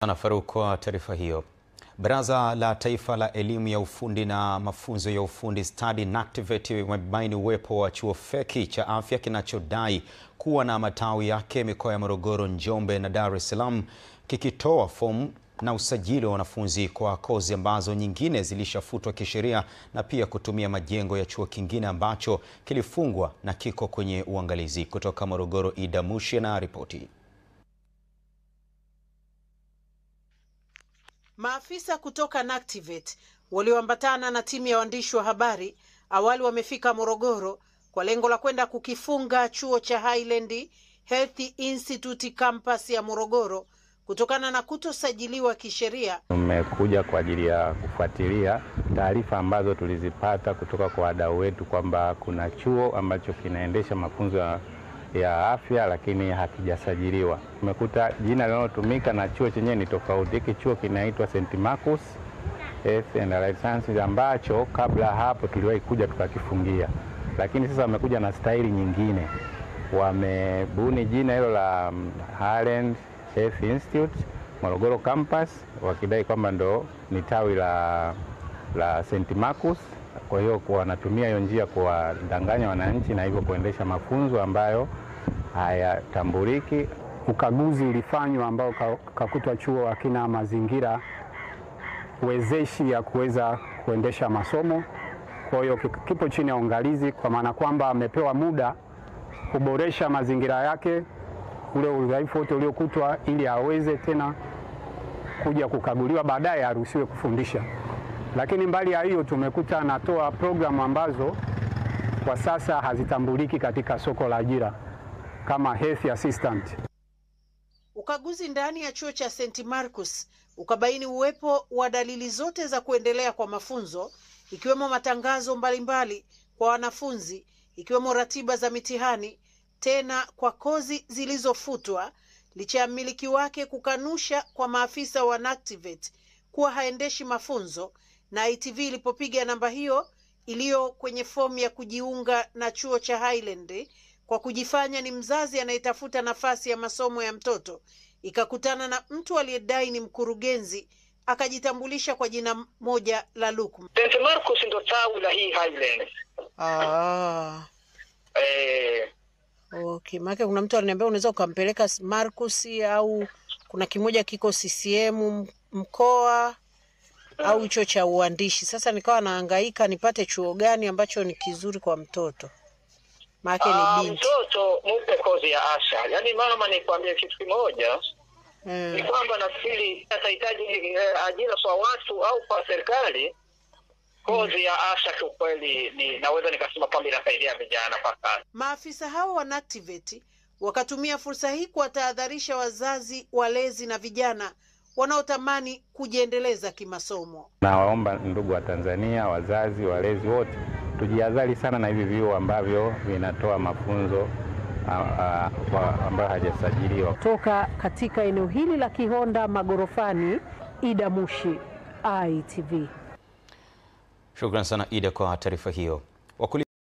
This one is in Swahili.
Ana Faruku kwa taarifa hiyo. Baraza la Taifa la Elimu ya Ufundi na Mafunzo ya Ufundi Stadi NACTVET wamebaini uwepo wa chuo feki cha afya kinachodai kuwa na matawi yake mikoa ya Morogoro, Njombe na Dar es Salaam, kikitoa fomu na usajili wa wanafunzi kwa kozi ambazo nyingine zilishafutwa kisheria, na pia kutumia majengo ya chuo kingine ambacho kilifungwa na kiko kwenye uangalizi. Kutoka Morogoro, Ida Mushi na ripoti. Maafisa kutoka NACTVET walioambatana na timu ya waandishi wa habari awali wamefika Morogoro kwa lengo la kwenda kukifunga chuo cha Highland Health Institute campus ya Morogoro kutokana na kutosajiliwa kisheria. Tumekuja kwa ajili ya kufuatilia taarifa ambazo tulizipata kutoka kwa wadau wetu kwamba kuna chuo ambacho kinaendesha mafunzo ya afya lakini hakijasajiliwa. Tumekuta jina linalotumika na chuo chenyewe ni tofauti. Hiki chuo kinaitwa St. Marcus Health and Allied Sciences ambacho kabla hapo tuliwahi kuja tukakifungia. Lakini sasa wamekuja na staili nyingine. Wamebuni jina hilo la Highland Health Institute Morogoro campus wakidai kwamba ndo ni tawi la St. Marcus. Kwa hiyo wanatumia hiyo njia kuwadanganya wananchi na hivyo kuendesha mafunzo ambayo hayatambuliki. Ukaguzi ulifanywa ambao kakutwa chuo hakina mazingira wezeshi ya kuweza kuendesha masomo. Kwa hiyo kipo chini ya uangalizi, kwa maana kwamba amepewa muda kuboresha mazingira yake, ule udhaifu wote uliokutwa, ili aweze tena kuja kukaguliwa baadaye aruhusiwe kufundisha. Lakini mbali ya hiyo tumekuta anatoa programu ambazo kwa sasa hazitambuliki katika soko la ajira kama health assistant. Ukaguzi ndani ya chuo cha St. Marcus ukabaini uwepo wa dalili zote za kuendelea kwa mafunzo, ikiwemo matangazo mbalimbali kwa wanafunzi, ikiwemo ratiba za mitihani, tena kwa kozi zilizofutwa, licha ya mmiliki wake kukanusha kwa maafisa wa NACTVET kuwa haendeshi mafunzo, na ITV ilipopiga namba hiyo iliyo kwenye fomu ya kujiunga na chuo cha Highland kwa kujifanya ni mzazi anayetafuta nafasi ya masomo ya mtoto, ikakutana na mtu aliyedai ni mkurugenzi, akajitambulisha kwa jina moja la Luku. St. Marcus ndo tawi la hii Highland. Okay, maana kuna mtu aliniambia unaweza ukampeleka Marcus au kuna kimoja kiko CCM mkoa au hicho cha uandishi. Sasa nikawa nahangaika nipate chuo gani ambacho ni kizuri kwa mtoto. Maana ni binti. Mtoto mupe kozi ya Asha. Yaani mama nikwambia kitu kimoja. Ni kwamba nafikiri atahitaji ajira kwa watu au kwa serikali. Kozi ya Asha kwa kweli naweza nikasema kwamba inasaidia vijana kwa sasa. Maafisa hao wa NACTVET wakatumia fursa hii kuwatahadharisha wazazi, walezi na vijana wanaotamani kujiendeleza kimasomo. Nawaomba ndugu wa Tanzania, wazazi, walezi wote, tujihadhari sana na hivi vyuo ambavyo vinatoa mafunzo ambayo hajasajiliwa. Toka katika eneo hili la Kihonda Magorofani, Ida Mushi, ITV. Shukrani sana Ida kwa taarifa hiyo.